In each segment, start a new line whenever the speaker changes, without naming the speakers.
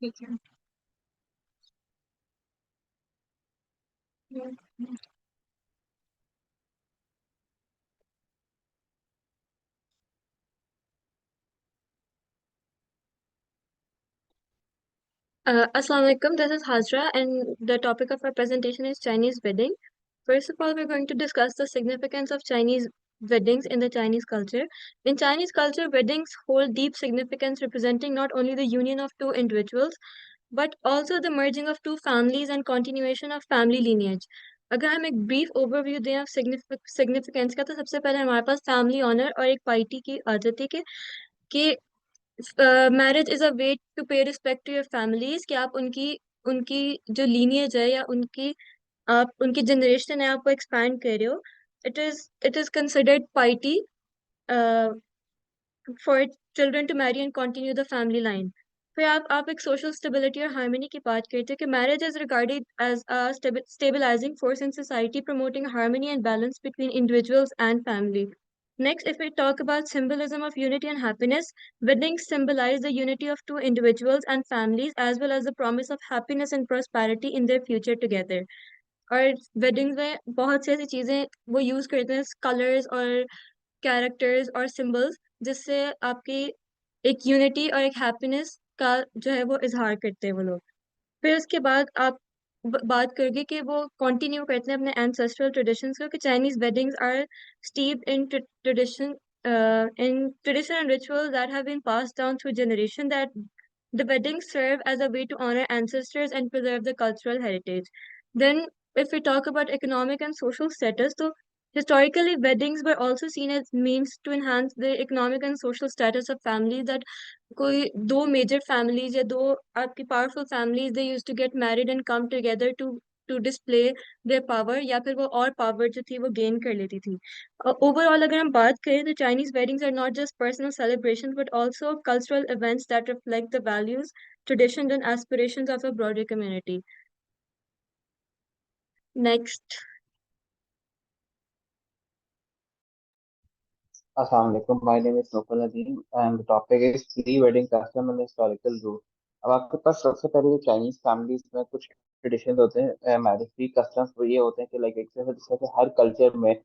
ठीक है। Assalamu alaikum. This is Hazra, and the topic of our presentation is Chinese wedding. First of all, we're going to discuss the significance of Chinese weddings in the Chinese culture. In Chinese culture, weddings hold deep significance, representing not only the union of two individuals, but also the merging of two families and continuation of family lineage. अगर हम एक brief overview दें of significance का, तो सबसे पहले हमारे पास family honor और एक piety की आदत है कि marriage is a way to pay respect to your families, कि आप उनकी उनकी जो लीनियज है या उनकी आप उनकी जनरेशन है आपको एक्सपैंड कर रहे हो. It is considered piety for children to marry and continue the family line. फिर आप एक सोशल स्टेबिलिटी और हार्मनी की बात करते हैं कि marriage is regarded as a stabilizing force in society, promoting harmony and balance between individuals and family. Next, if we talk about symbolism of unity and happiness, weddings symbolize the unity of two individuals and families, as well as the promise of happiness and prosperity in their future together. और weddings में बहुत सी ऐसी चीजें वो use करते हैं, colours और characters और सिंबल्स, जिससे आपकी एक यूनिटी और एक हैप्पीनेस का जो है वो इजहार करते हैं वो लोग. फिर उसके बाद आप बात करोगे कि वो कंटिन्यू करते हैं अपने एंसेस्ट्रल ट्रेडिशंस को, कि Chinese weddings are steeped in tradition and rituals that have been passed down through generation, that the weddings serve as a way to honor ancestors and preserve the cultural heritage. Then, if we talk about economic and social status, so historically, weddings were also seen as means to enhance the economic and social status of families. That कोई दो major families या दो आपकी powerful families, they use to get married and come together to display their power, या फिर वो और power जो थी वो गेन कर लेती थी. ओवरऑल अगर हम बात करें, तो Chinese weddings are not just personal celebration but also cultural events that reflect the values, traditions and aspirations of a broader community. Next.
Assalamu alaikum. My name is Nopal Nadeem and the topic is pre-wedding custom and historical rule. अब आपके पास सबसे पहले Chinese families में कुछ tradition होते हैं marriage pre customs. वो ये होते हैं कि लाइक एक जैसे कि हर कल्चर में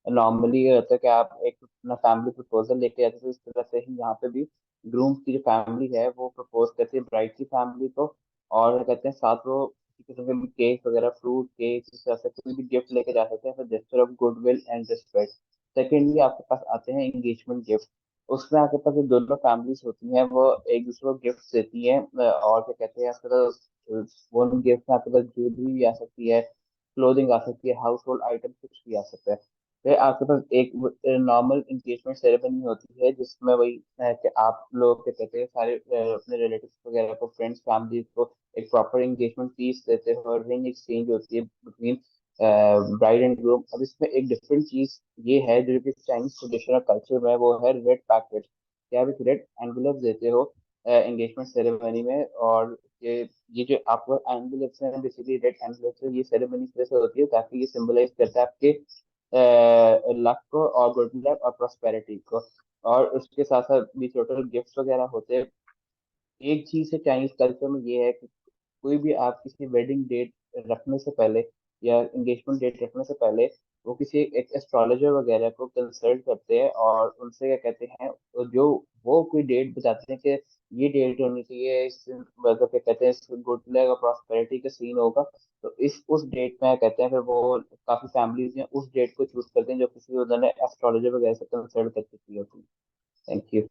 नॉर्मली ये होता है कि आप एक अपना फैमिली प्रपोजल लेके आते हो. इस तरह से ही यहाँ पे भी ग्रूम की जो फैमिली है वो प्रपोज करती है ब्राइड की फैमिली को, और कहते हैं साथ वो किसी किस्म के भी केक वगैरह फ्रूट केक इस तरह से कोई भी गिफ्ट लेके जा सकते हैं, gesture of goodwill and respect. Secondly आपके पास आते हैं एंगेजमेंट गिफ्ट. उसमें आपके पास जो दोनों फैमिलीज होती हैं वो एक दूसरे को गिफ्ट देती हैं, और क्या कहते हैं आपके पास वो गिफ्ट में आपके पास ज्वेलरी भी आ सकती है, क्लोथिंग आ सकती है, हाउस होल्ड आइटम कुछ भी आ सकता है. फिर आपके पास एक नॉर्मल एंगेजमेंट सेरेमनी होती है जिसमें वही कि आप लोग क्या कहते हैं सारे अपने रिलेटिव्स वगैरह को, फ्रेंड्स फैमिली को एक प्रॉपर एंगेजमेंट फीस देते हैं और रिंग एक्सचेंज होती है बिटवीन ब्राइड एंड ग्रूम. अब इसमें एक डिफरेंट चीज ये है जो कि चाइनीज ट्रेडिशनल कल्चर में वो है रेड पैकेट. क्या आप एक रेड एनवेलप देते हो एंगेजमेंट सेरेमनी में, और ये जो आपको एनवेलप्स हैं बेसिकली रेड एनवेलप्स है, ये सेरेमनी इस तरह से होती है ताकि ये सिंबलाइज करता है आपके लक को और गुड लक और प्रॉस्पेरिटी को. और उसके साथ साथ भी टोटल गिफ्ट्स वगैरह होते हैं. एक चीज है चाइनीज कल्चर में ये है कि कोई भी आप किसी वेडिंग डेट रखने से पहले या एंगेजमेंट डेट रखने से पहले वो किसी एक एस्ट्रोलॉजर वगैरह को कंसल्ट करते हैं और उनसे क्या कहते हैं जो वो कोई डेट बताते हैं कि ये डेट होनी चाहिए, इस मतलब क्या कहते हैं गुड लक और प्रॉस्पेरिटी का सीन होगा. तो इस उस डेट में कहते हैं फिर वो काफी फैमिलीज हैं उस डेट को चूज करते हैं जो किसी उन्होंने एस्ट्रोलॉजर वगैरह से कंसल्ट करके की होती है. Thank you.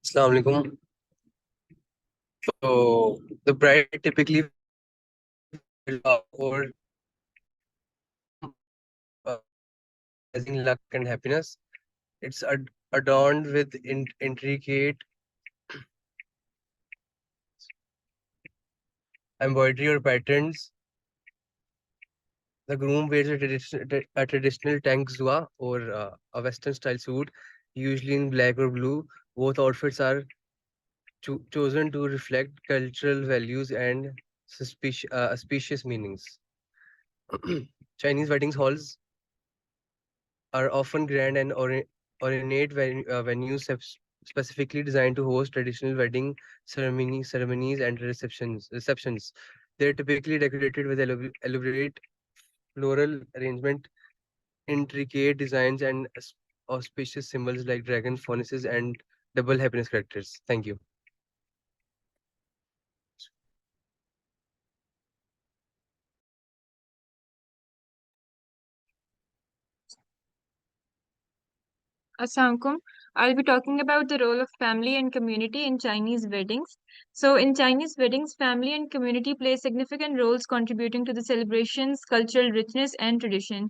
Assalamu alaikum. So the bride typically or symbolizing luck and happiness. It's adorned with intricate embroidery or patterns The groom wears a traditional tank zua or a Western style suit, usually in black or blue. Both outfits are chosen to reflect cultural values and auspicious meanings. Chinese weddings halls are often grand and ornate venues specifically designed to host traditional wedding ceremonies and receptions. They're typically decorated with elaborate floral arrangement, intricate designs, and auspicious symbols like dragons, phoenixes, and double happiness characters. Thank you.
Assalamualaikum. I'll be talking about the role of family and community in Chinese weddings. So, in Chinese weddings, family and community play significant roles contributing to the celebration's cultural richness and tradition.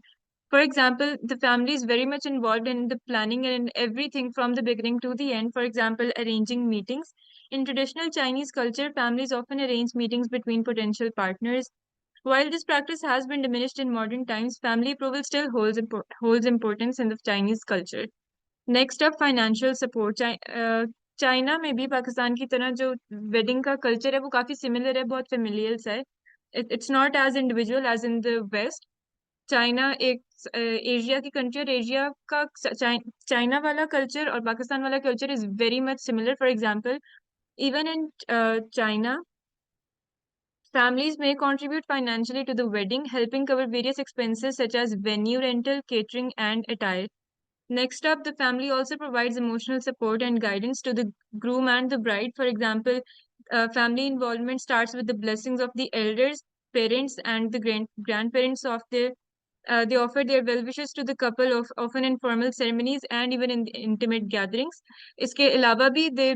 For example, the family is very much involved in the planning and everything from the beginning to the end. For example, arranging meetings. In traditional Chinese culture, families often arrange meetings between potential partners. While this practice has been diminished in modern times, family approval still holds importance in the Chinese culture. Next up financial support China में भी पाकिस्तान की तरह जो wedding का culture है वो काफी similar है, बहुत फेमिलियल सा है. It's not as individual as in the west. China एक एशिया की कंट्री और एशिया का चाइना वाला कल्चर और पाकिस्तान वाला culture is very much similar. For example, even in China, families may contribute financially to the wedding, helping cover various expenses such as venue rental, catering, and attire. Next up, the family also provides emotional support and guidance to the groom and the bride. For example, family involvement starts with the blessings of the elders, parents, and the grandparents of their. They offer their well wishes to the couple of often in formal ceremonies and even in the intimate gatherings. इसके अलावा भी they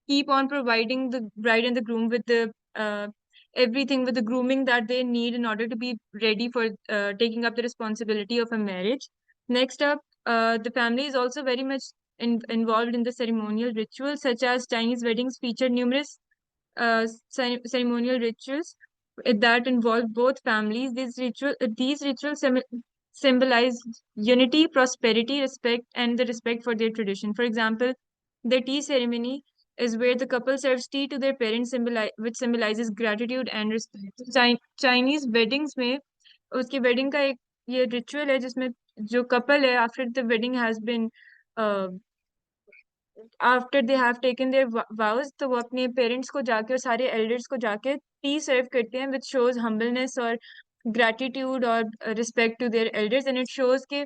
keep on providing the bride and the groom with the everything with the grooming that they need in order to be ready for taking up the responsibility of a marriage. Next up, the family is also very much involved in the ceremonial rituals, such as Chinese weddings feature numerous ceremonial rituals that involve both families. These rituals symbolize unity, prosperity, respect, and the respect for their tradition. For example, the tea ceremony is where the couple serves tea to their parents, which symbolizes gratitude and respect. Chinese weddings में उसकी wedding का एक ये ritual है जिसमें जो couple है after the wedding has been after they have taken their vows, तो वो अपने पेरेंट्स को जाके और सारे एल्डर्स को जाके टी सर्व करते हैं, विच शोज हम्बलनेस और ग्रेटिट्यूड और respect to their elders, and it shows के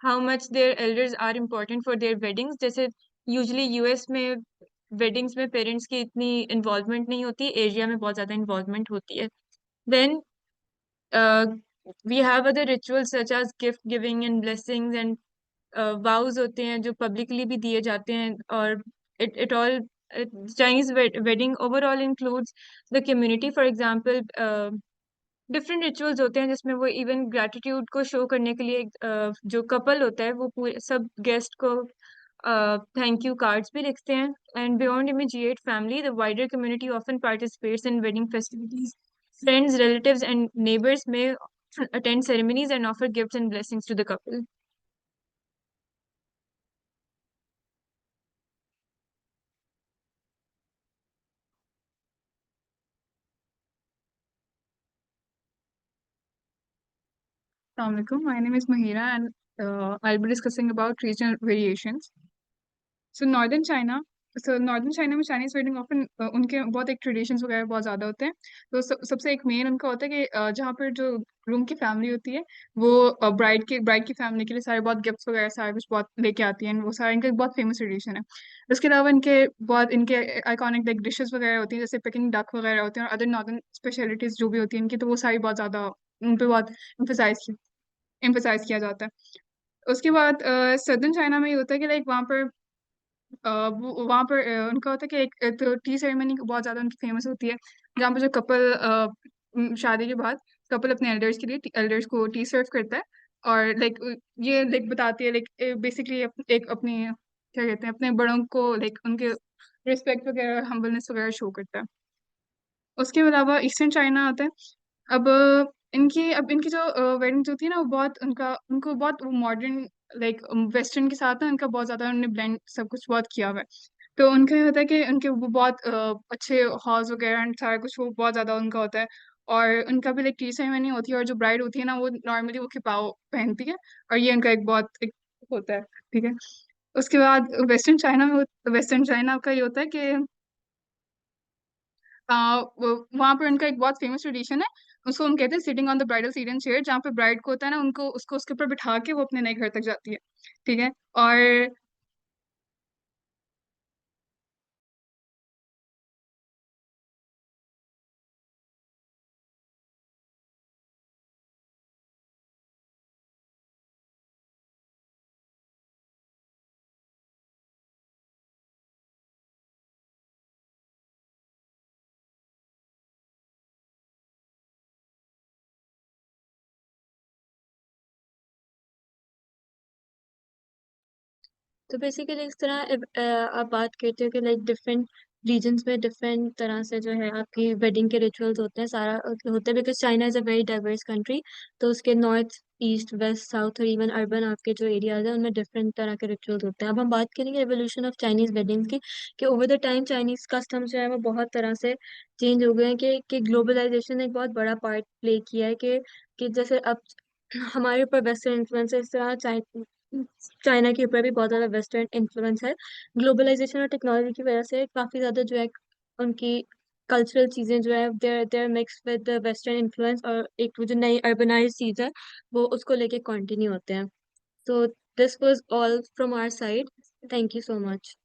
how much their elders are important for their weddings. जैसे यूजली यूएस में वेडिंग्स में पेरेंट्स की इतनी इन्वॉल्वमेंट नहीं होती, एशिया में बहुत ज्यादा इन्वॉल्वमेंट होती है. Then we have other rituals such as gift giving and blessings and vows होते हैं जो पब्लिकली भी दिए जाते हैं. और it all Chinese wedding overall includes the community. For example, different rituals होते हैं जिसमें वो इवन ग्रेटिट्यूड को शो करने के लिए जो कपल होता है वो पूरे सब गेस्ट को थैंक यू कार्ड्स भी लिखते हैं. And beyond immediate family, the wider community often participates in wedding festivities. Friends, relatives, and neighbors may attend ceremonies and offer gifts and blessings to the couple.
Assalamualaikum. My name is Mahira, and I'll be discussing about regional variations. So northern China, northern China में Chinese wedding often उनके बहुत एक traditions वगैरह बहुत ज़्यादा होते हैं. तो सबसे एक मेन उनका होता है कि जहाँ पर जो ग्रूम की फैमिली होती है वो ब्राइड की फैमिली के लिए सारे बहुत गिफ्ट्स वगैरह सारे कुछ बहुत लेके आती है. वो सारा इनका एक बहुत फेमस ट्रेडिशन है. उसके अलावा इनके आइकॉनिक लाइक डिशेस वगैरह होती हैं, जैसे पिकिंग डक वगैरह होती हैं और अदर नॉर्दर्न स्पेशलिटीज जो भी होती हैं इनकी, तो वो सारी बहुत ज़्यादा उन पर बहुत एम्फेसाइज किया जाता है. उसके बाद सदर्न चाइना में ये होता है कि लाइक वहाँ पर उनका होता है कि एक तो टी सेरेमनी बहुत ज्यादा उनकी फेमस होती है, जहाँ पर जो कपल शादी के बाद कपल अपने एल्डर्स को टी सर्व करता है. और लाइक ये लाइक बताती है लाइक बेसिकली एक अपनी क्या कहते हैं अपने बड़ों को लाइक उनके रिस्पेक्ट वगैरह हम्बलनेस वगैरह शो करता है. उसके अलावा ईस्टर्न चाइना आता है. अब इनकी जो वेडिंग जो थी ना वो बहुत उनको बहुत मॉडर्न लाइक वेस्टर्न के साथ ना इनका बहुत ज्यादा उन्होंने ब्लेंड सब कुछ बहुत किया हुआ है। तो उनका ये होता है कि उनके वो बहुत अच्छे हॉर्स वगैरह एंड सारा कुछ वो बहुत ज्यादा उनका होता है। और उनका भी लाइक टी सेरेमनी होती है और जो ब्राइड होती है ना वो नॉर्मली वो खिपाव पहनती है। और ये उनका एक होता है। ठीक है। उसके बाद वेस्टर्न चाइना का ये होता है कि वहां पर उनका एक बहुत फेमस ट्रेडिशन है। उसको हम कहते हैं sitting on the bridal seat and chair, जहाँ पे ब्राइड को होता है ना उनको उसको उसके ऊपर बिठा के वो अपने नए घर तक जाती है। ठीक है। और
तो बेसिकली इस तरह आप बात करते हो कि लाइक डिफरेंट रीजन्स में डिफरेंट तरह से जो है आपकी वेडिंग के रिचुअल्स होते हैं, सारा होते हैं, because China is a very diverse country. तो उसके नॉर्थ ईस्ट वेस्ट साउथ और इवन अर्बन आपके जो एरियाज है उनमें डिफरेंट तरह के रिचुअल्स होते हैं। अब हम बात करेंगे एवोल्यूशन ऑफ चाइनीज वेडिंग्स की, कि over the time Chinese customs जो है वो बहुत तरह से चेंज हो गए हैं, कि ग्लोबलाइजेशन ने एक बहुत बड़ा पार्ट प्ले किया है, कि जैसे अब हमारे ऊपर वेस्टर्न इन्फ्लुएंस है, इस तरह चाइना के ऊपर भी बहुत ज़्यादा वेस्टर्न इन्फ्लुएंस है। ग्लोबलाइजेशन और टेक्नोलॉजी की वजह से काफ़ी ज़्यादा जो है उनकी कल्चरल चीज़ें जो है देर मिक्स विद वेस्टर्न इन्फ्लुएंस, और एक वो जो नई अर्बनाइज चीज़ है वो उसको लेके कंटिन्यू होते हैं। So this was all from our side. Thank you so much.